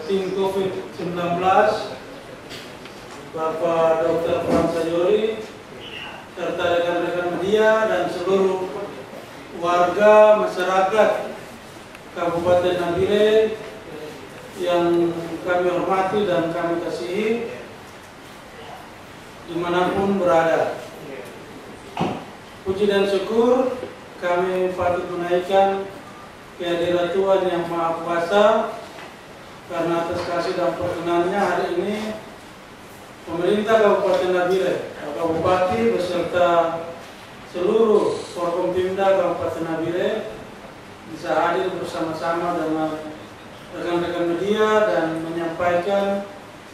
tim COVID-19, Bapak Dr. Frans Sayori, serta rekan-rekan media dan seluruh warga masyarakat Kabupaten Nabire yang kami hormati dan kami kasihi dimanapun berada. Puji dan syukur kami patut menaikkan kehadirat Tuhan Yang Maha Kuasa karena atas kasih dan perkenannya hari ini pemerintah Kabupaten Nabire, Bapak Bupati beserta seluruh Forkompimda Kabupaten Nabire bisa hadir bersama-sama dengan rekan-rekan media dan menyampaikan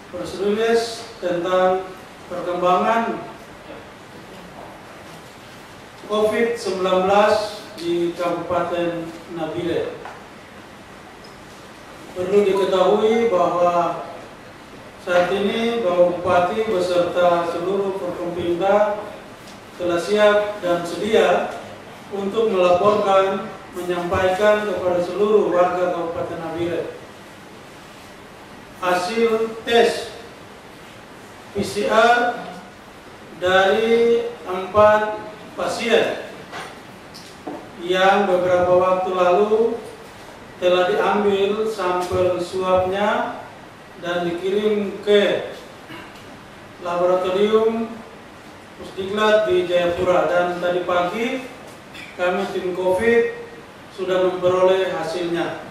press release tentang perkembangan COVID-19 di Kabupaten Nabire. Perlu diketahui bahwa saat ini Bapak Bupati beserta seluruh Forkompimda telah siap dan sedia untuk melaporkan, menyampaikan kepada seluruh warga Kabupaten Nabire hasil tes PCR dari 4 pasien yang beberapa waktu lalu telah diambil sampel swabnya dan dikirim ke laboratorium Pusdiklat di Jayapura, dan tadi pagi kami tim COVID sudah memperoleh hasilnya,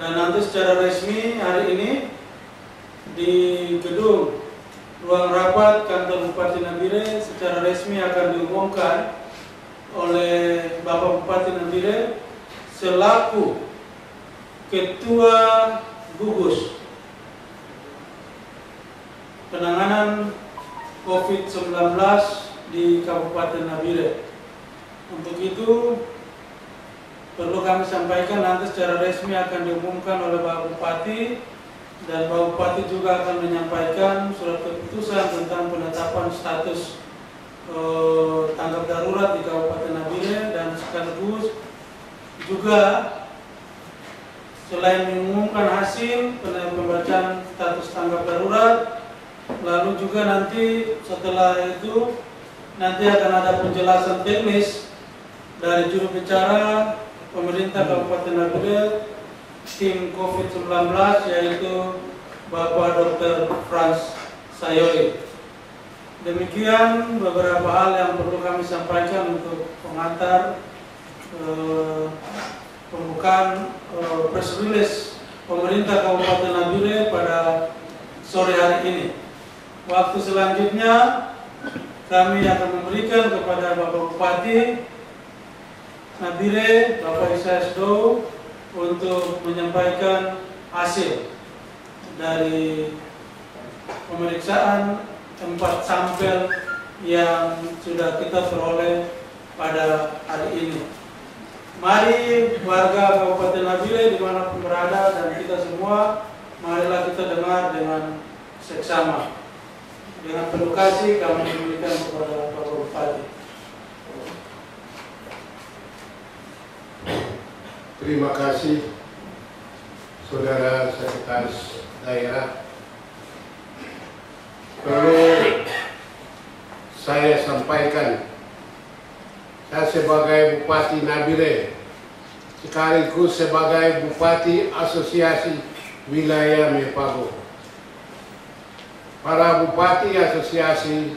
dan nanti secara resmi hari ini di gedung ruang rapat kantor Bupati Nabire secara resmi akan diumumkan oleh Bapak Bupati Nabire selaku Ketua Gugus Penanganan COVID-19 di Kabupaten Nabire. Untuk itu perlu kami sampaikan nanti secara resmi akan diumumkan oleh Bapak Bupati, dan Bapak Bupati juga akan menyampaikan surat keputusan tentang penetapan status tanggap darurat di Kabupaten Nabire, dan sekaligus juga selain mengumumkan hasil pembacaan status tanggap darurat, lalu juga nanti setelah itu nanti akan ada penjelasan teknis dari juru bicara pemerintah Kabupaten Nabire tim COVID-19, yaitu Bapak Dr. Frans Sayori. Demikian beberapa hal yang perlu kami sampaikan untuk pengantar pembukaan press release pemerintah Kabupaten Nabire pada sore hari ini. Waktu selanjutnya kami akan memberikan kepada Bapak Bupati Nabire, Bapak Isaias Do, untuk menyampaikan hasil dari pemeriksaan 4 sampel yang sudah kita peroleh pada hari ini. Mari warga Kabupaten Nabire dimanapun berada dan kita semua, marilah kita dengar dengan seksama. Dengan penuh kasih kami memberikan kepada Bapak Bupati. Terima kasih Saudara Sekretaris Daerah. Perlu saya sampaikan, saya sebagai Bupati Nabire sekaligus sebagai Bupati Asosiasi Wilayah Mepago. Para Bupati Asosiasi,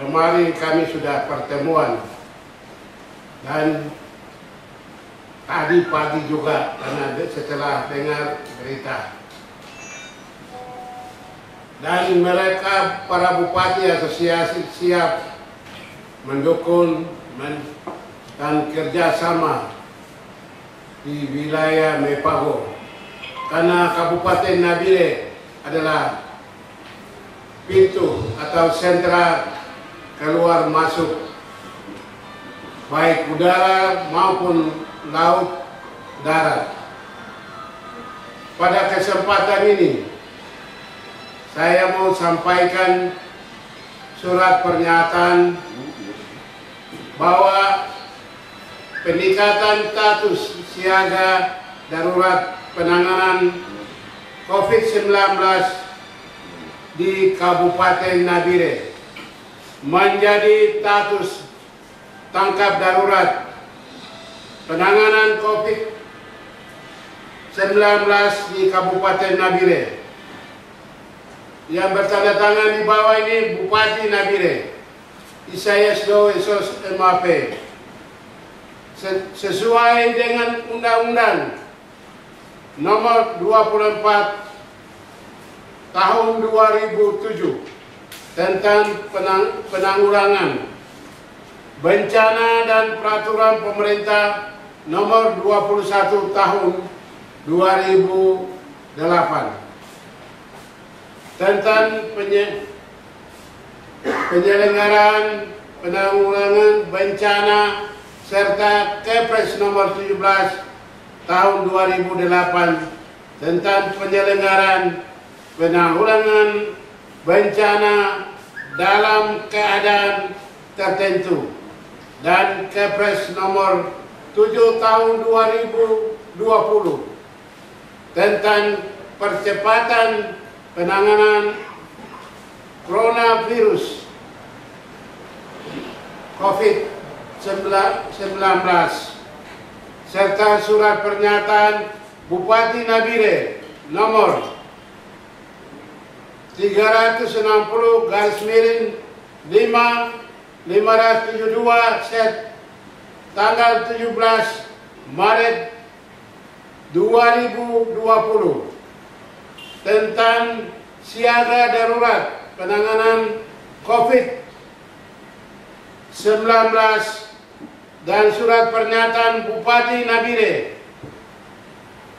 kemarin kami sudah pertemuan, dan tadi pagi juga karena setelah dengar berita, dan mereka para Bupati Asosiasi siap mendukung dan kerjasama di wilayah Mepago, karena Kabupaten Nabire adalah pintu atau sentra keluar masuk baik udara maupun laut, darat. Pada kesempatan ini saya mau sampaikan surat pernyataan bahwa peningkatan status siaga darurat penanganan COVID-19 di Kabupaten Nabire menjadi status tangkap darurat penanganan COVID-19 di Kabupaten Nabire. Yang bertanda tangan di bawah ini Bupati Nabire, Isaias Do Esos MAP, sesuai dengan Undang-Undang Nomor 24 Tahun 2007 tentang penanggulangan bencana dan Peraturan Pemerintah Nomor 21 Tahun 2008 tentang penyelenggaraan penanggulangan bencana serta Kepres Nomor 17 Tahun 2008 tentang penyelenggaraan penanggulangan bencana dalam keadaan tertentu dan Kepres Nomor 7 Tahun 2020 tentang percepatan penanganan coronavirus COVID-19 serta surat pernyataan Bupati Nabire nomor 360/5/572 set tanggal 17 Maret 2020 tentang siaga darurat penanganan COVID-19 dan surat pernyataan Bupati Nabire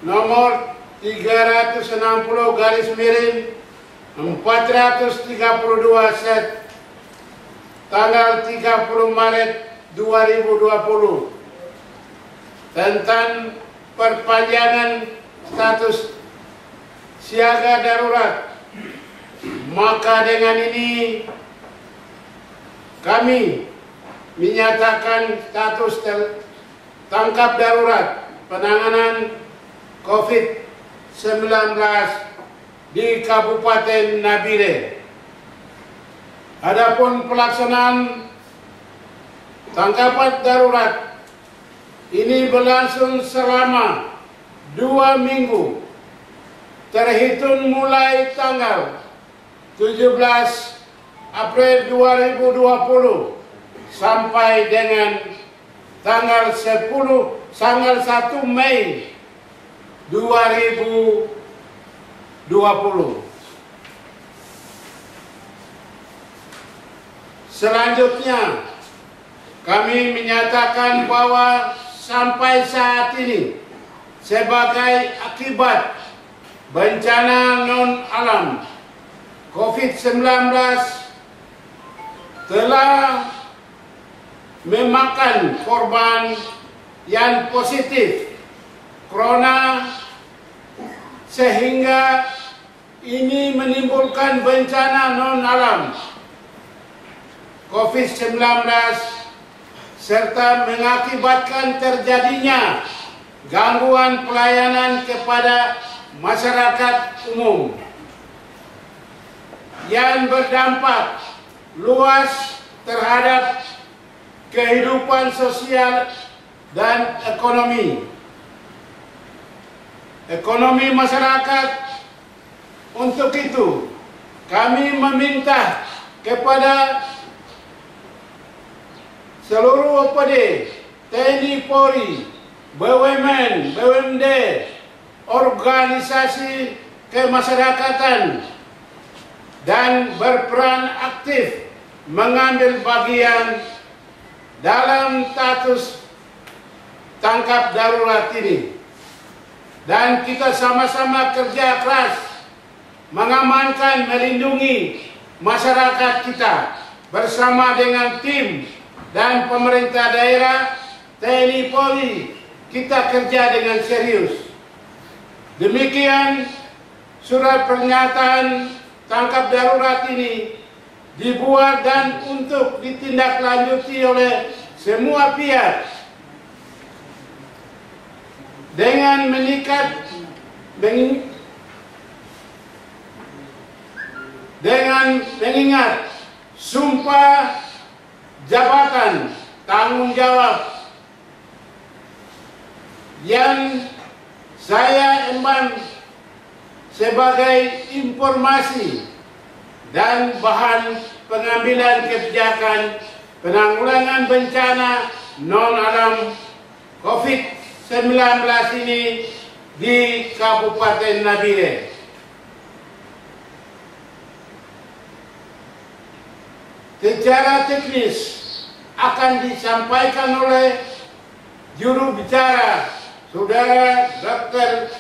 nomor 360/432 set tanggal 30 Maret 2020 tentang perpanjangan status siaga darurat. Maka dengan ini kami menyatakan status tangkap darurat penanganan COVID-19 di Kabupaten Nabire. Adapun pelaksanaan tangkapan darurat ini berlangsung selama 2 minggu terhitung mulai tanggal 17 April 2020 sampai dengan tanggal 1 Mei 2020. Selanjutnya, kami menyatakan bahwa sampai saat ini sebagai akibat bencana non-alam COVID-19 telah memakan korban yang positif corona sehingga ini menimbulkan bencana non-alam COVID-19 serta mengakibatkan terjadinya gangguan pelayanan kepada masyarakat umum yang berdampak luas terhadap kehidupan sosial dan ekonomi masyarakat. Untuk itu, kami meminta kepada seluruh OPD, TNI Polri, BUMN, BUMD, organisasi kemasyarakatan dan berperan aktif mengambil bagian dalam status tangkap darurat ini. Dan kita sama-sama kerja keras mengamankan, melindungi masyarakat kita bersama dengan tim dan pemerintah daerah, TNI Polri. Kita kerja dengan serius. Demikian surat pernyataan tangkap darurat ini dibuat dan untuk ditindaklanjuti oleh semua pihak dengan mengingat sumpah jabatan tanggung jawab yang saya emban sebagai informasi dan bahan pengambilan kebijakan penanggulangan bencana non-alam COVID-19 ini di Kabupaten Nabire. Secara teknis akan disampaikan oleh juru bicara Saudara Dr.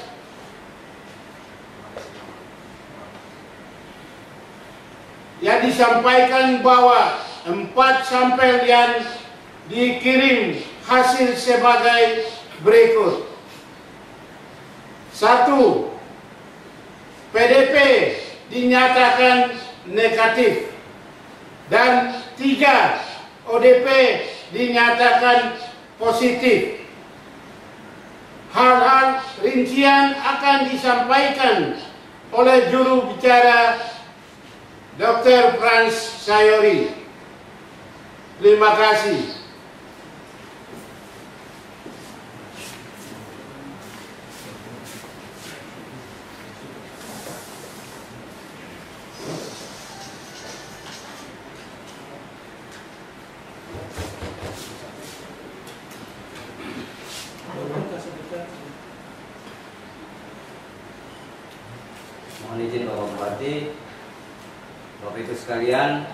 yang disampaikan bahwa 4 sampel yang dikirim hasil sebagai berikut. 1. PDP dinyatakan negatif dan 3 ODP dinyatakan positif. Hal-hal rincian akan disampaikan oleh juru bicara Dr. Frans Sayori. Terima kasih. Mohon izin Bapak Bupati, Bapak Ibu sekalian,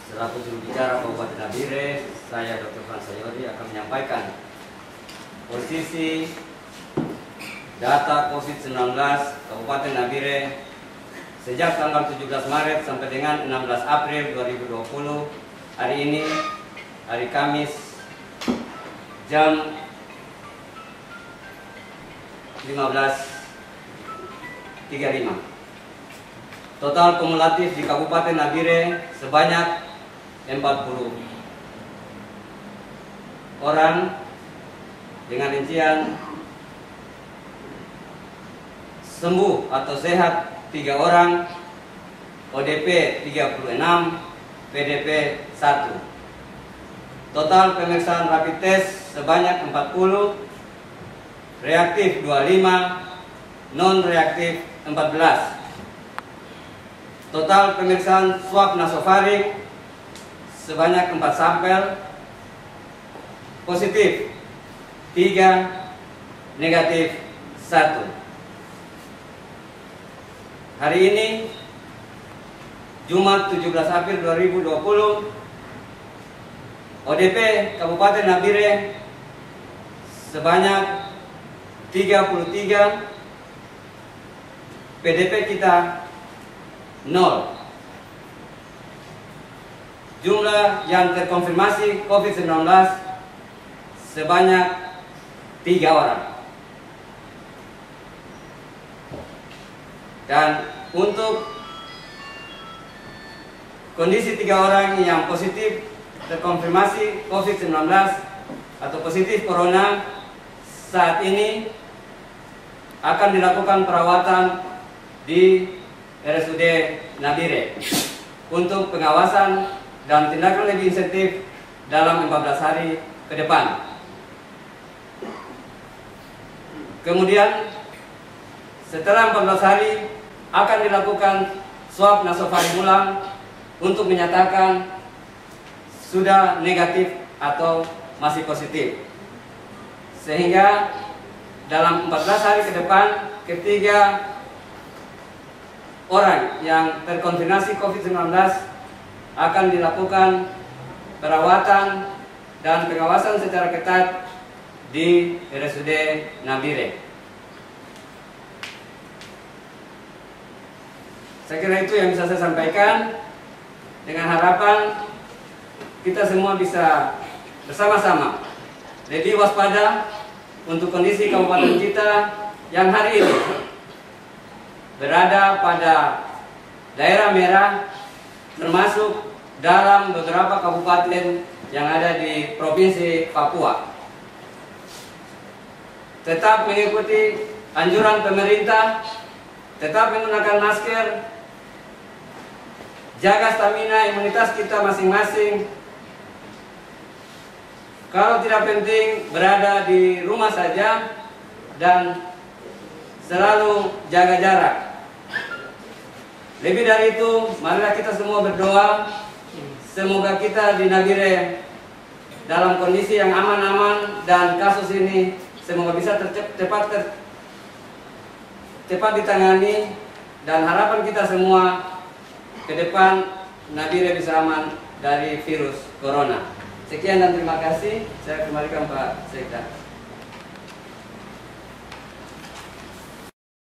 selaku juru bicara Kabupaten Nabire, saya Dr. Frans Sayori akan menyampaikan posisi data COVID-19 Kabupaten Nabire sejak tanggal 17 Maret sampai dengan 16 April 2020. Hari ini, hari Kamis, jam 15.35. Total kumulatif di Kabupaten Nabire sebanyak 40 orang dengan rincian sembuh atau sehat 3 orang, ODP 36, PDP 1. Total pemeriksaan rapid test sebanyak 40, reaktif 25, non-reaktif 14. Total pemeriksaan swab nasofaring sebanyak 4 sampel, positif 3, negatif 1. Hari ini Jumat 17 April 2020, ODP Kabupaten Nabire sebanyak 33, PDP kita 0. Jumlah yang terkonfirmasi COVID-19 sebanyak 3 orang. Dan untuk kondisi 3 orang yang positif terkonfirmasi COVID-19 atau positif corona saat ini akan dilakukan perawatan di RSUD Nabire untuk pengawasan dan tindakan lebih intensif dalam 14 hari ke depan. Kemudian setelah 14 hari akan dilakukan swab nasofaring ulang untuk menyatakan sudah negatif atau masih positif. Sehingga dalam 14 hari ke depan, ketiga orang yang terkonfirmasi COVID-19 akan dilakukan perawatan dan pengawasan secara ketat di RSUD Nabire. Saya kira itu yang bisa saya sampaikan, dengan harapan kita semua bisa bersama-sama lebih waspada untuk kondisi kabupaten kita yang hari ini berada pada daerah merah, termasuk dalam beberapa kabupaten yang ada di Provinsi Papua. Tetap mengikuti anjuran pemerintah, tetap menggunakan masker, jaga stamina imunitas kita masing-masing. Kalau tidak penting, berada di rumah saja dan selalu jaga jarak. Lebih dari itu, marilah kita semua berdoa semoga kita di Nabire dalam kondisi yang aman-aman dan kasus ini semoga bisa cepat ditangani, dan harapan kita semua ke depan Nabire bisa aman dari virus corona. Sekian dan terima kasih. Saya kembalikan Pak Sekda.